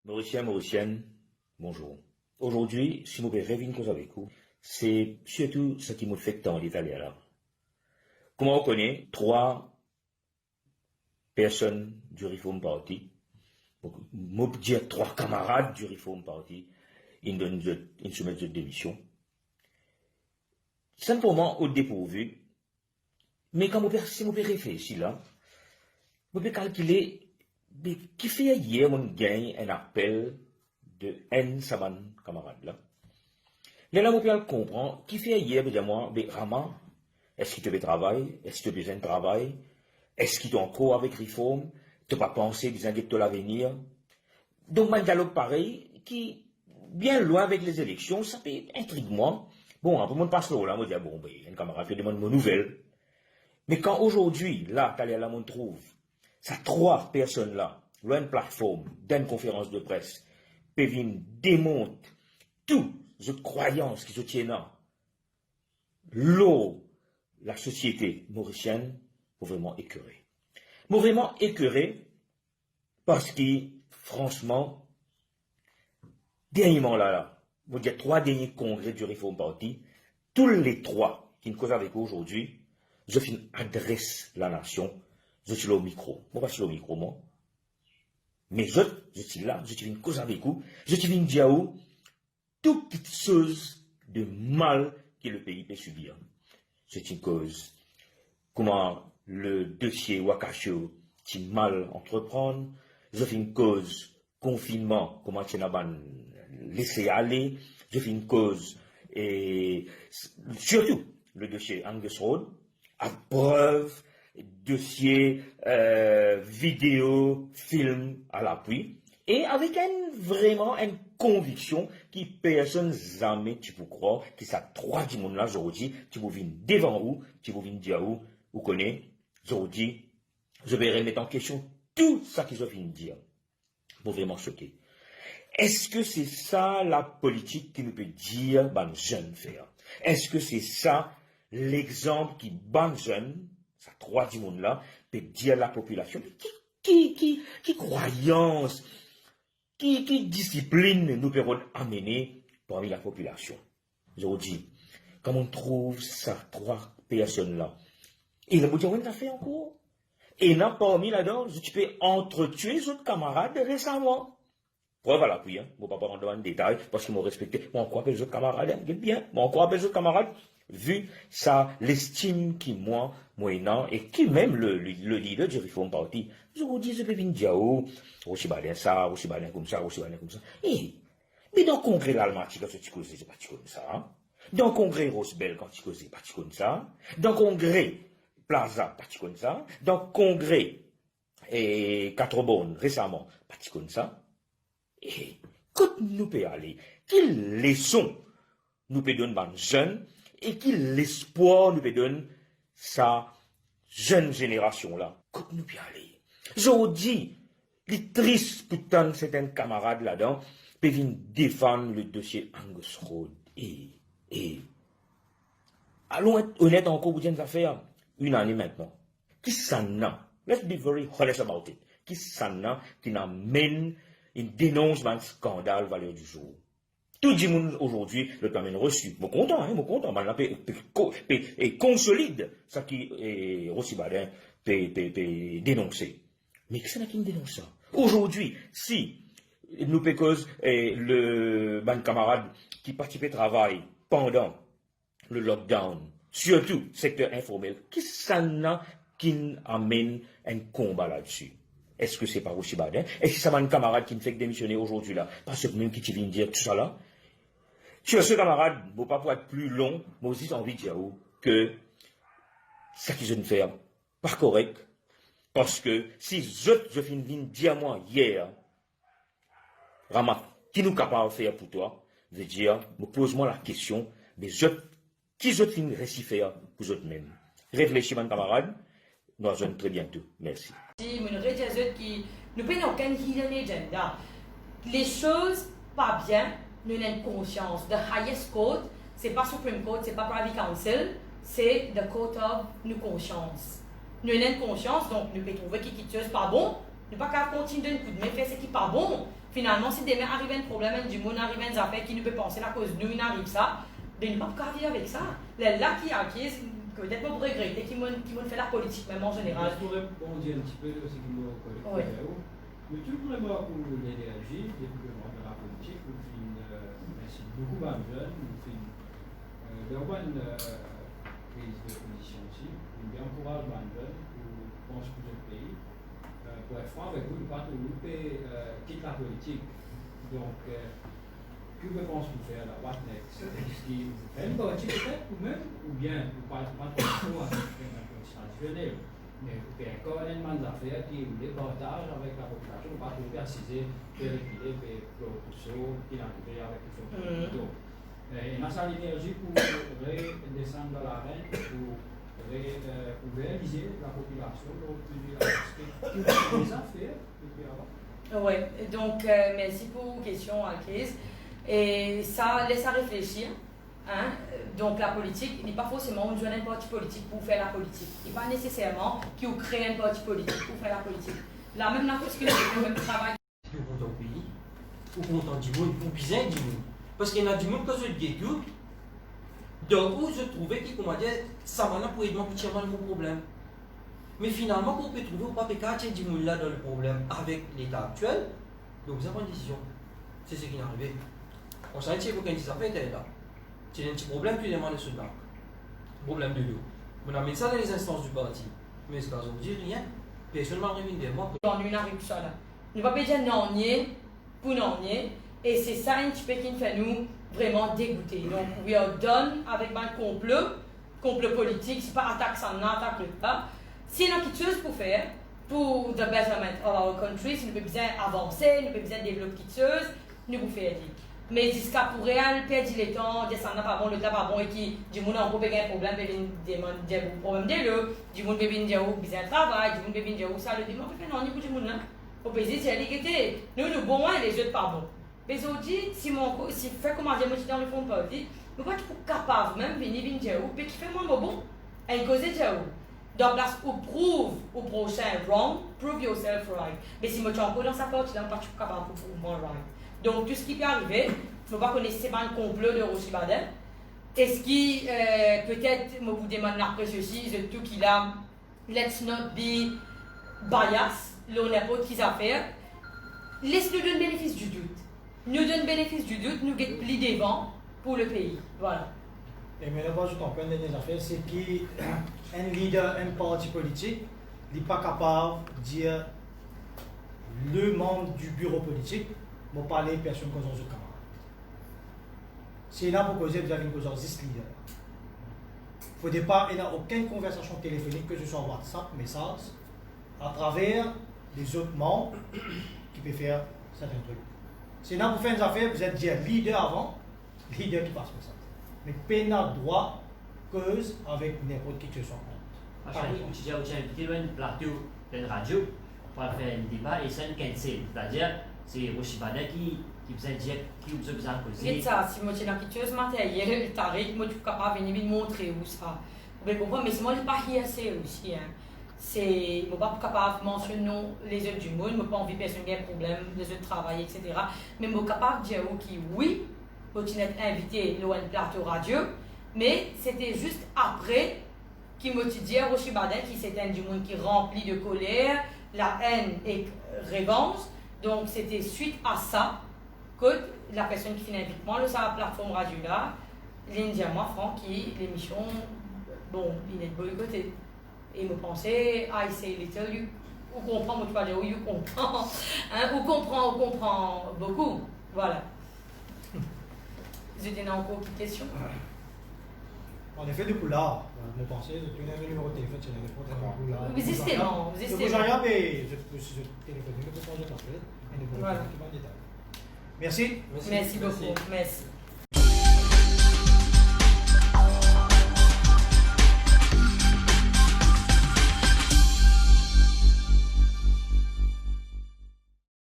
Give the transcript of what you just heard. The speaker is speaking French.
Mauricien, Mauricienne, bonjour. Aujourd'hui, si vous pouvez rêver une cause avec vous, c'est surtout ce qui me fait tant l'italien là. Comment on connaît trois personnes du Reform Party, je dire trois camarades du Reform Party, ils soumettent de démission. Simplement au dépourvu, mais quand si vous pouvez réfléchir là, vous pouvez calculer mais qui fait hier mon gagne un appel de N Saban camarade là. Là, vous pouvez comprendre qui fait hier, dire moi, mais Rama, est-ce qu'il te veut travailler? Est-ce qu'il te besoin de travail? Est-ce qu'il est encore avec Reform? Tu pas pensé disant que tu l'avenir? Donc, un dialogue pareil, qui, bien loin avec les élections, ça peut intrigue moi. Bon, après, mon passe là, moi, dire, bon, ben, un camarade qui demande mon nouvelle. Mais quand aujourd'hui, là, là, on trouve, ça trois personnes là, loin une plateforme, d'une conférence de presse, Pévin démonte toutes les croyances qui se tiennent là, l'eau, la société mauricienne, pour vraiment écœurer. Pour vraiment écœurer, parce que, franchement, dernièrement là, vous dire trois derniers congrès du Reform Party, tous les trois qui nous causent avec vous aujourd'hui, je adresse la nation, je suis là au micro. Moi, pas sur le micro, moi. Mais je suis là, je suis une cause avec vous, je suis une dire toutes petites choses de mal que le pays peut subir. C'est une cause. Comment le dossier Wakasho, qui mal entreprendre. Je fais une cause confinement, comment tu n'as laissé aller. Je fais une cause, et surtout, le dossier Angus Road, à preuve, dossier, vidéo, film à l'appui, et avec vraiment une conviction qui personne jamais tu peux croire, que ça trois du monde là, aujourd'hui, tu peux venir devant vous, tu peux venir dire vous connaissez, aujourd'hui, je vais remettre en question tout ça qu'ils ont fini de dire, pour vraiment choquer. Est-ce que c'est ça la politique qui nous peut dire, ben, jeune faire? Est-ce que c'est ça l'exemple qui, ben, jeune, ça trois du monde là, peut dire à la population, qui croyance, qui discipline nous peut amener parmi la population? Je vous dis, quand on trouve ça trois personnes là, et le bout on a fait encore, et là parmi là-dedans, tu peux entretuer les autres camarades récemment. Preuve à l'appui, hein. Bon, pas rentrer dans le détail, parce qu'ils m'ont respecté. Bon, encore les autres camarades, hein, bien. Bon, encore les autres camarades, vu ça, l'estime qui, moi, moyennant, et qui même le leader du Reform Party, je vous dis, je peux venir dire, aussi balin ça, aussi balin comme ça, aussi balin comme ça. Mais dans le congrès l'Allemagne, quand tu causes, c'est pas comme ça, hein. Dans le congrès Rosebel, quand tu causes, c'est pas comme ça. Dans le congrès Plaza, pas comme ça. Dans le congrès, et Quatre-Bornes, récemment, pas comme ça. Et quand nous peut aller, quelle leçon nous peut donner aux jeunes et quel espoir nous peut donner sa jeune génération là. Quand nous peut aller. Je vous dis, les tristes putain certains camarades là-dedans peuvent défendre le dossier Angus Road. Et allons être honnêtes encore pour une affaire, une année maintenant. Qui s'en a? Let's be very honest about it. Qui s'en a qui n'amène une dénonce d'un scandale valeur du jour. Tout le monde aujourd'hui le permet reçu. Mon content, hein, mon content. Et consolide ça qui est aussi badin peut dénoncer. Mais qui c'est qui dénonce ça? Aujourd'hui, si nous pécose le ban camarade qui participait au travail pendant le lockdown, surtout secteur informel, qui s'en a qui amène un combat là-dessus? Est-ce que c'est pas aussi bad, hein? Est-ce que ça m'a un camarade qui me fait démissionner aujourd'hui là? Parce que même qui vient dire tout ça là? Sur ce camarade, bon, pas pour être plus long, moi aussi j'ai envie de dire que ça qui je ne fais pas correct. Parce que si je finis de dire moi hier, Rama, qui nous capable de faire pour toi, veut dire, me pose-moi la question, mais qui je finis de faire pour eux-mêmes? Réfléchis, mon camarade, nous allons très bientôt. Merci. Nous prenons aucun hidden agenda. Les choses pas bien, nous avons conscience. The highest court, c'est pas Supreme Court, c'est pas Privy Council, c'est the court of nous conscience. Nous avons conscience, donc nous pouvons trouver qui est pas bon, nous pas qu'à continuer de nous faire ce qui n'est pas bon. Finalement, si demain arrive un problème, du monde arrive une affaire qui ne peut penser à cause de nous, il arrive ça, de ne pas vivre avec ça. Les là qui acquiescent, peut-être pas pour regretter, qui m'ont fait la politique, même en général. Je pourrais rebondir un petit peu de ce qui nous Oui. Mais tout le monde pour l'énergie, depuis que nous la politique, nous merci beaucoup de jeunes, nous faisons une prise de position aussi, nous encourageons les jeunes pour construire le pays. Pour être franc avec vous, nous ne pas toujours quitter la politique. Donc, que pensez-vous faire là? What next? Est-ce que vous faites une politique peut-être vous-même, ou bien vous ne parlez pas de politique traditionnelle? Mais vous faites encore énormément d'affaires qui vous départagent avec la population, pas toujours préciser, vérifier, pour tout ça, qui est arrivé avec les autres. Et dans sa l'énergie pour redescendre dans l'arène, pour réaliser la population, donc des affaires depuis avant. Oui, donc merci pour vos questions, Alkes. Et ça laisse à réfléchir. Hein? Donc la politique n'est pas forcément on joue un parti politique pour faire la politique. Il n'est pas nécessairement qu'on crée un parti politique pour faire la politique. Là même la chose que nous même travail. Ou content du pays, ou content du monde, ou bien du monde. Parce qu'il y en a du monde quand je dis tout, donc où je trouvais que, comment dire, ça m'a pour aider pour tirer mon problème. Mais finalement, qu'on peut trouver ou pas pécatin du monde là dans le problème avec l'état actuel, donc vous avez une décision. C'est ce qui est arrivé. On s'en tient pour qu'un petit affaire était là. C'est un petit problème, tu demandes sur le banc. Problème de l'eau. On amène ça dans les instances du parti. Mais ce qu'on dit rien. Personne m'a remis de moi. On arrive ça là. Nous ne pouvons pas dire non, pour non, et c'est ça un petit peu qui nous fait nous vraiment dégoûter. Donc, we are done avec un complot politique, c'est pas attaque ça, non, attaque là. Si nous avons quelque chose pour faire, pour the betterment of our country, si nous avons besoin d'avancer, nous avons besoin de développer quelque chose, nous pouvons faire. Mais jusqu'à pour réel, perdre le temps, descendre pas bon, le temps pas bon, et qui, du monde a un problème, des problèmes de l'eau, du monde peut venir où besoin de travail, du monde peut venir où ça, le dimanche, non, on est pour du monde là. Au pays, c'est l'égalité. Nous, nous bon, les autres pas bon. Mais aujourd'hui, si fait comment j'ai dans le fond de parti, nous pas capable même venir dire où, puis qui fait moins bon, et causer dire où. Donc, là, ou prouve au prochain wrong, prove yourself right. Mais si je suis encore dans sa partie, là, je ne suis pas capable de prouver moi right. Donc, tout ce qui peut arriver, je ne pas connaître c'est pas un complot de Roshi Baden. Est-ce qui, peut-être, je vous demande après ceci, c'est tout qu'il a, let's not be biased, l'on n'a pas de affaires. Laisse-nous donner le bénéfice du doute. Nous donne le bénéfice du doute, nous get plus devant pour le pays. Voilà. Et maintenant, je comprends les affaires, c'est qu'un leader, un parti politique, n'est pas capable de dire le membre du bureau politique, ne parler personne cause de camarade. C'est là pour causer, vous avez une cause de 10 leaders. Au départ, il n'y a aucune conversation téléphonique, que ce soit WhatsApp, message, à travers les autres membres qui peuvent faire certains trucs. C'est là pour faire des affaires, vous êtes déjà leader avant, leader qui passe pour ça. Mais pas n'a droit cause avec n'importe qui que ce soit. Tu as invité un plateau d'une radio pour faire un débat et c'est une cancel. C'est-à-dire, c'est Roshi Baden qui vous a dit qui vous a besoin de causer. C'est ça, si moi j'ai quelque chose matériel, Tariq, moi je suis capable de venir montrer où ça. Vous comprenez, mais si moi je ne suis pas assez aussi. Hein. C'est, je ne suis pas capable de mentionner les autres du monde, je n'ai pas envie de personne qui a un problème, les autres travail, etc. Mais je suis capable de dire que oui, je suis invité à un plateau radio, mais c'était juste après qu'il m'a dit à Roshi Baden qui c'était un du monde qui rempli de colère, la haine et revanche. Donc c'était suite à ça que la personne qui finit avec moi, sur la plateforme radio là, l'Indien, moi, Franck, qui l'émission, bon, il est boycotté. Et me pensais, I say little, you, ou comprend, moi tu vas dire, you comprend, hein, ou comprend beaucoup, voilà. Vous avez encore une question? En effet, du coup là, vous pensez, tu as un numéro de téléphone, tu as un numéro de téléphone. Vous existez, non, vous existez. Je rien, mais je téléphone, je peux changer ta tête, et nous pouvons faire tout en détail. Merci. Merci beaucoup, merci.